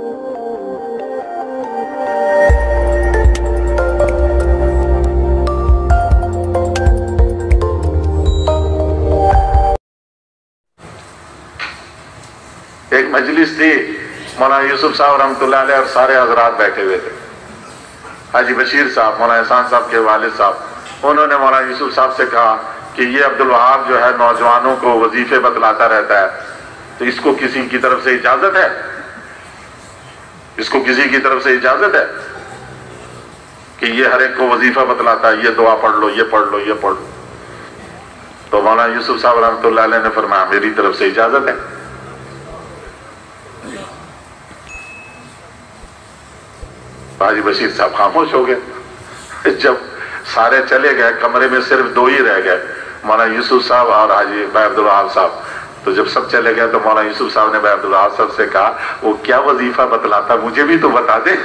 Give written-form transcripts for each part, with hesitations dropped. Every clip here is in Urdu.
ایک مجلس تھی، مولانا یوسف صاحب رحمتہ اللہ علیہ اور سارے حضرات بیٹھے ہوئے تھے. حاجی بشیر صاحب، مولانا احسان صاحب کے والد صاحب، انہوں نے مولانا یوسف صاحب سے کہا کہ یہ عبدالوہاب جو ہے نوجوانوں کو وظیفے بتلاتا رہتا ہے، تو اس کو کسی کی طرف سے اجازت ہے؟ اس کو کسی کی طرف سے اجازت ہے کہ یہ ہر ایک کو وظیفہ بتلاتا ہے، یہ دعا پڑھ لو، یہ پڑھ لو، یہ پڑھ لو؟ تو مولانا یوسف صاحب رحمتہ اللہ علیہ نے فرمایا میری طرف سے اجازت ہے. حاجی بشیر صاحب خاموش ہو گئے. جب سارے چلے گئے، کمرے میں صرف دو ہی رہ گئے، مولانا یوسف صاحب اور حاجی بھائی عبدالوہاب صاحب. تو جب سب چلے گئے تو مولانا یوسف صاحب نے بھائی عبدالوہاب صاحب سے کہا وہ کیا وظیفہ بتلاتا، مجھے بھی تو بتا دے.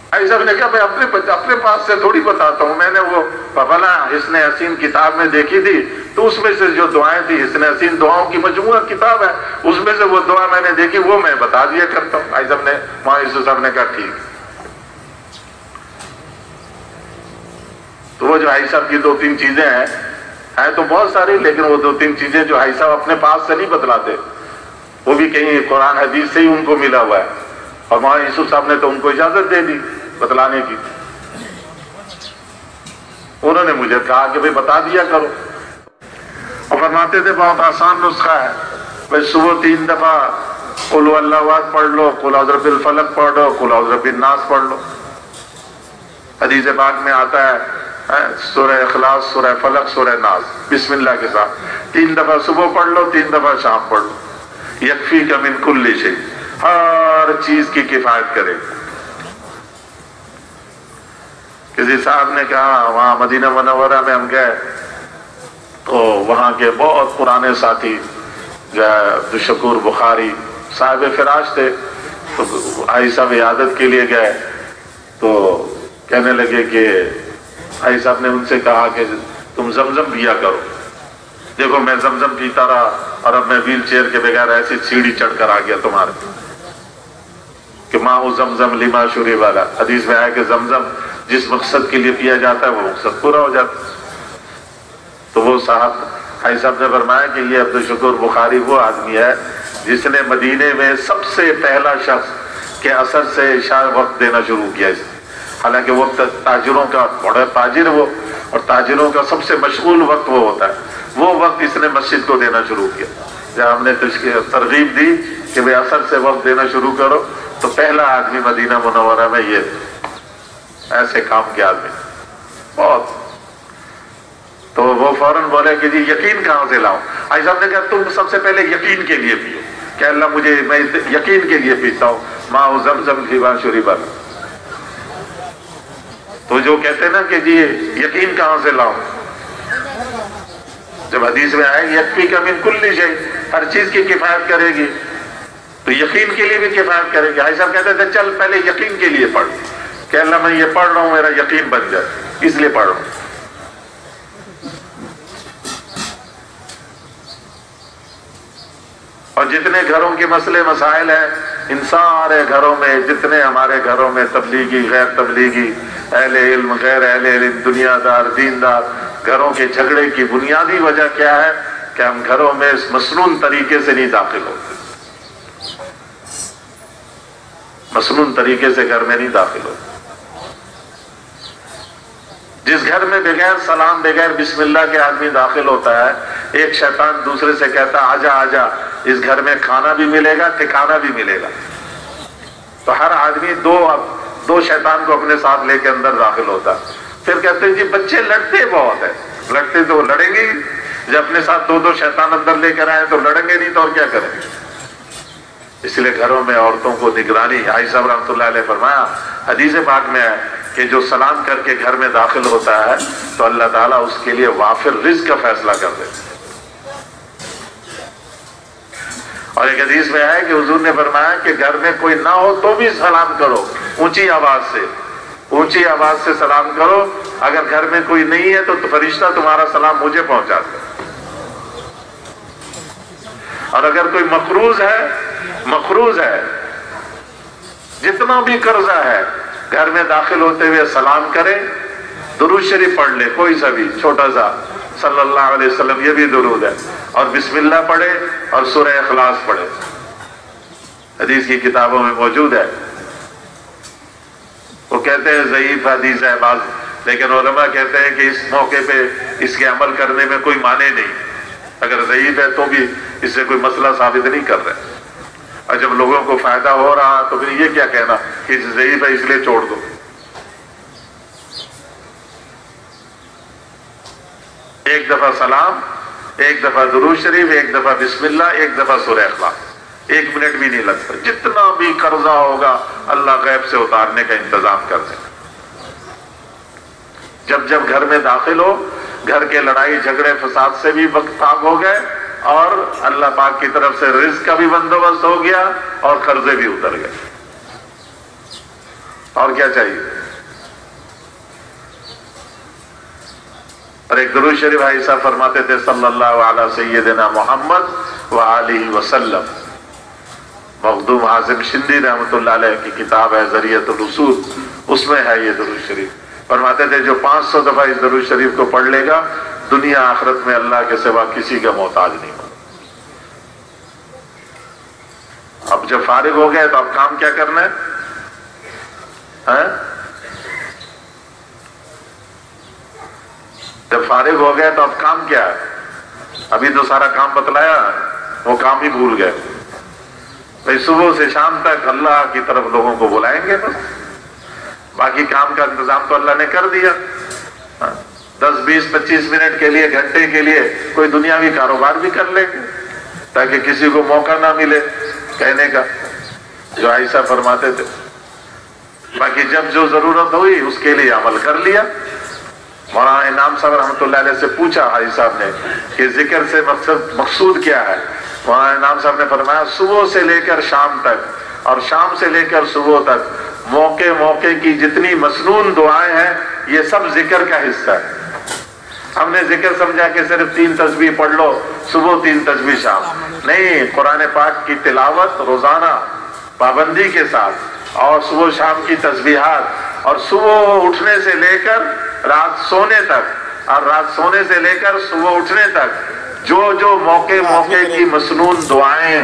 بھائی صاحب نے کہا میں اپنے پاس سے تھوڑی بتاتا ہوں، میں نے وہ فلا حسن حسین کتاب میں دیکھی تھی، تو اس میں سے جو دعائیں تھی، حسن حسین دعاؤں کی مجموعہ کتاب ہے، اس میں سے وہ دعا میں نے دیکھی، وہ میں بتا دیا کرتا ہوں. بھائی صاحب نے، مولانا یوسف صاحب نے کہا ٹھیک. تو وہ جو حاجی صاحب کی دو تین چیزیں ہیں تو بہت ساری، لیکن وہ دو تین چیزیں جو حاجی صاحب اپنے پاس سے نہیں بتلاتے، وہ بھی کہیں قرآن حدیث سے ہی ان کو ملا ہوا ہے، اور مولانا یوسف صاحب نے تو ان کو اجازت دے دی بتلانے کی. انہوں نے مجھے کہا کہ بھئی بتا دیا کرو، اور فرماتے تھے بہت آسان نسخہ ہے، بھئی صبح 3 دفعہ قل هو اللہ احد پڑھ لو، قل اعوذ برب الفلق پڑھ لو، قل اعوذ برب الناس پڑھ لو. حدیث پاک میں آتا ہے سورہ اخلاص، سورہ فلق، سورہ ناس بسم اللہ کے ساتھ 3 دفعہ صبح پڑھ لو، 3 دفعہ شام پڑھ لو. یکفیک من کل شیء، ہر چیز کی کفایت کرے. کسی صاحب نے کہا وہاں مدینہ منورہ میں ہم گئے تو وہاں کے بہت پرانے ساتھی جو ہے عبدالشکور بخاری صاحب فراش تھے، تو حاجی صاحب عیادت کے لیے گئے تو کہنے لگے کہ حاجی صاحب نے ان سے کہا کہ تم زمزم پیا کرو. دیکھو میں زمزم پیتا رہا اور اب میں ویل چیئر کے بغیر ایسی سیڑھی چڑھ کر آ گیا تمہارے، کہ ماء زمزم لما شرب والا حدیث میں آیا کہ زمزم جس مقصد کے لیے پیا جاتا ہے وہ مقصد پورا ہو جاتا ہے. تو وہ صاحب حاجی صاحب نے فرمایا کہ یہ عبدالشکور بخاری وہ آدمی ہے جس نے مدینے میں سب سے پہلا شخص کے اثر سے عشاء وقت دینا شروع کیا. حالانکہ وہ تاجروں کا بڑا تاجر وہ، اور تاجروں کا سب سے مشغول وقت وہ ہوتا ہے، وہ وقت اس نے مسجد کو دینا شروع کیا. جب ہم نے ترغیب دی کہ بھئی اثر سے وقت دینا شروع کرو، تو پہلا آدمی مدینہ منورہ میں یہ ایسے کام کے آدمی بہت. تو وہ فوراً بولے کہ جی یقین کہاں سے لاؤں؟ حاجی صاحب نے کہا تم سب سے پہلے یقین کے لیے پیو کہ اللہ مجھے، میں یقین کے لیے پیتا ہوں، ماء زمزم لما شرب. تو جو کہتے ہیں نا کہ جی یقین کہاں سے لاؤں، جب حدیث میں آئے یکفیک من کل شیء، ہر چیز کی کفایت کرے گی، تو یقین کے لیے بھی کفایت کرے گی. حاجی صاحب کہتے تھے چل پہلے یقین کے لیے پڑھ کہ اللہ میں یہ پڑھ رہا ہوں میرا یقین بن جائے، اس لیے پڑھ رہا ہوں. اور جتنے گھروں کے مسئلے مسائل ہیں، ان سارے گھروں میں، جتنے ہمارے گھروں میں تبلیغی، غیر تبلیغی، اہل علم، غیر اہل علم، دنیا دار، دیندار، گھروں کے جھگڑے کی بنیادی وجہ کیا ہے کہ ہم گھروں میں مسنون طریقے سے نہیں داخل ہوتے. مسنون طریقے سے گھر میں نہیں داخل ہوتے. جس گھر میں بغیر سلام، بغیر بسم اللہ کے آدمی داخل ہوتا ہے، ایک شیطان دوسرے سے کہتا ہے آجا آجا، اس گھر میں کھانا بھی ملے گا، ٹھکانا بھی ملے گا. تو ہر آدمی دو شیطان کو اپنے ساتھ لے کے اندر داخل ہوتا. پھر کہتے ہیں جی بچے لڑتے بہت ہیں. لڑتے تو لڑیں گے، جب اپنے ساتھ دو شیطان اندر لے کر آئے تو لڑیں گے نہیں تو اور کیا کریں گے. اس لیے گھروں میں عورتوں کو نگرانی. حاجی صاحب رحمۃ اللہ علیہ فرمایا حدیث پاک میں ہے کہ جو سلام کر کے گھر میں داخل ہوتا ہے تو اللہ تعالیٰ اس کے لیے وافر رزق کا فیصلہ کر دے. اور ایک حدیث میں ہے کہ حضور نے فرمایا کہ گھر میں کوئی نہ ہو تو بھی سلام کرو، اونچی آواز سے سلام کرو. اگر گھر میں کوئی نہیں ہے تو فرشتہ تمہارا سلام مجھے پہنچاتا ہے. اور اگر کوئی مقروض ہے جتنا بھی قرضہ ہے گھر میں داخل ہوتے ہوئے سلام کرے، درود شریف پڑھ لے کوئی سا بھی چھوٹا سا صلی اللہ علیہ وسلم، یہ بھی درود ہے، اور بسم اللہ پڑھے اور سورہ اخلاص پڑھے، حدیث کی کتابوں میں موجود ہے۔ وہ کہتے ہیں ضعیف حدیث ہے بعض، لیکن علماء کہتے ہیں کہ اس موقع پہ اس کے عمل کرنے میں کوئی معنی نہیں، اگر ضعیف ہے تو بھی اس سے کوئی مسئلہ ثابت نہیں کر رہے، اور جب لوگوں کو فائدہ ہو رہا تو پھر یہ کیا کہنا کہ ضعیف ہے اس لیے چھوڑ دو۔ ایک دفعہ سلام، ایک دفعہ درود شریف، ایک دفعہ بسم اللہ، ایک دفعہ سورہ اخلاص، 1 منٹ بھی نہیں لگتا۔ جتنا بھی قرضہ ہوگا اللہ غیب سے اتارنے کا انتظام کر دے۔ جب گھر میں داخل ہو، گھر کے لڑائی جھگڑے فساد سے بھی وقت پاک ہو گئے، اور اللہ پاک کی طرف سے رزق کا بھی بندوبست ہو گیا اور قرضے بھی اتر گئے، اور کیا چاہیے؟ اور ایک درود شریف بھائی صاحب فرماتے تھے صلی اللہ علیہ سیدنا محمد وآلہ وسلم، مخدوم حازم شندی رحمۃ اللہ علیہ کی کتاب ہے ذریعۃ الوصول، اس میں ہے یہ درود شریف۔ فرماتے تھے جو 500 دفعہ اس درود شریف کو پڑھ لے گا دنیا آخرت میں اللہ کے سوا کسی کا محتاج نہیں ہوگا۔ اب جب فارغ ہو گئے تو اب کام کیا کرنا ہے؟ جب فارغ ہو گئے تو اب کام کیا ہے؟ ابھی تو سارا کام بتلایا، وہ کام ہی بھول گئے۔ بھئی صبح سے شام تک اللہ کی طرف لوگوں کو بلائیں گے، بس باقی کام کا انتظام تو اللہ نے کر دیا۔ 10 20 25 منٹ کے لیے، گھنٹے کے لیے کوئی دنیاوی کاروبار بھی کر لیں گے تاکہ کسی کو موقع نہ ملے کہنے کا، جو عائشہ فرماتے تھے۔ باقی جب جو ضرورت ہوئی اس کے لیے عمل کر لیا۔ مولانا انعام صاحب رحمۃ اللہ علیہ سے پوچھا حاجی صاحب نے کہ ذکر سے مقصود کیا ہے؟ مولانا انعام صاحب نے فرمایا صبح سے لے کر شام تک اور شام سے لے کر صبح تک موقع کی جتنی مسنون دعائیں ہیں یہ سب ذکر کا حصہ ہے۔ ہم نے ذکر سمجھا کہ صرف 3 تسبیح پڑھ لو صبح، 3 تسبیح شام، نہیں، قرآن پاک کی تلاوت روزانہ پابندی کے ساتھ، اور صبح شام کی تسبیحات، اور صبح اٹھنے سے لے کر رات سونے تک، اور رات سونے سے لے کر صبح اٹھنے تک جو موقع کی مسنون دعائیں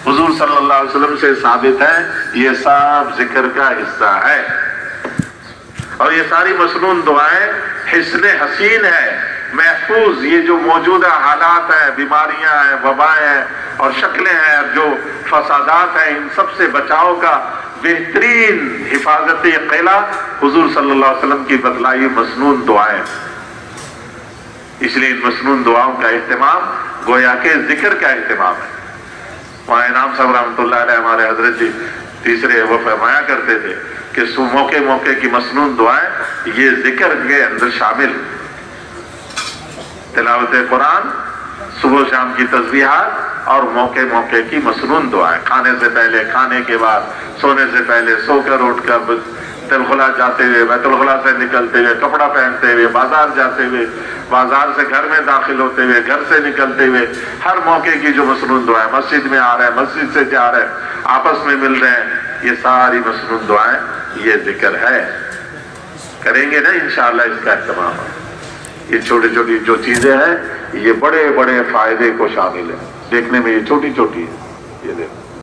حضور صلی اللہ علیہ وسلم سے ثابت ہیں، یہ سب ذکر کا حصہ ہے۔ اور یہ ساری مسنون دعائیں حصن حسین ہے، محفوظ۔ یہ جو موجودہ حالات ہیں، بیماریاں ہیں، وبائیں ہیں اور شکلیں ہیں، جو فسادات ہیں، ان سب سے بچاؤ کا بہترین حفاظت قلعہ حضور صلی اللہ علیہ وسلم کی بتلائی مسنون دعائیں۔ اس لیے ان مسنون دعاؤں کا اہتمام گویا کہ ذکر کا اہتمام ہے۔ وہاں انعام صاحب رحمۃ اللہ علیہ ہمارے حضرت جی تیسرے وہ فرمایا کرتے تھے کہ موقع کی مسنون دعائیں یہ ذکر کے اندر شامل، تلاوت قرآن، صبح شام کی تسبیحات اور موقع کی مسنون دعائیں، کھانے سے پہلے، کھانے کے بعد، سونے سے پہلے، سو کر اٹھ کر، بیت الخلا جاتے ہوئے، بیت الخلا سے نکلتے ہوئے، کپڑا پہنتے ہوئے، بازار جاتے ہوئے، بازار سے گھر میں داخل ہوتے ہوئے، گھر سے نکلتے ہوئے، ہر موقع کی جو مسنون دعائیں، مسجد میں آ رہے ہیں، مسجد سے جا رہے ہیں، آپس میں مل رہے ہیں، یہ ساری مسنون دعائیں یہ ذکر ہے۔ کریں گے نا انشاءاللہ اس کا اہتمام۔ یہ چھوٹی چھوٹی جو چیزیں ہیں یہ بڑے بڑے فائدے کو شامل ہیں، دیکھنے میں یہ چھوٹی چھوٹی ہے، یہ دیکھو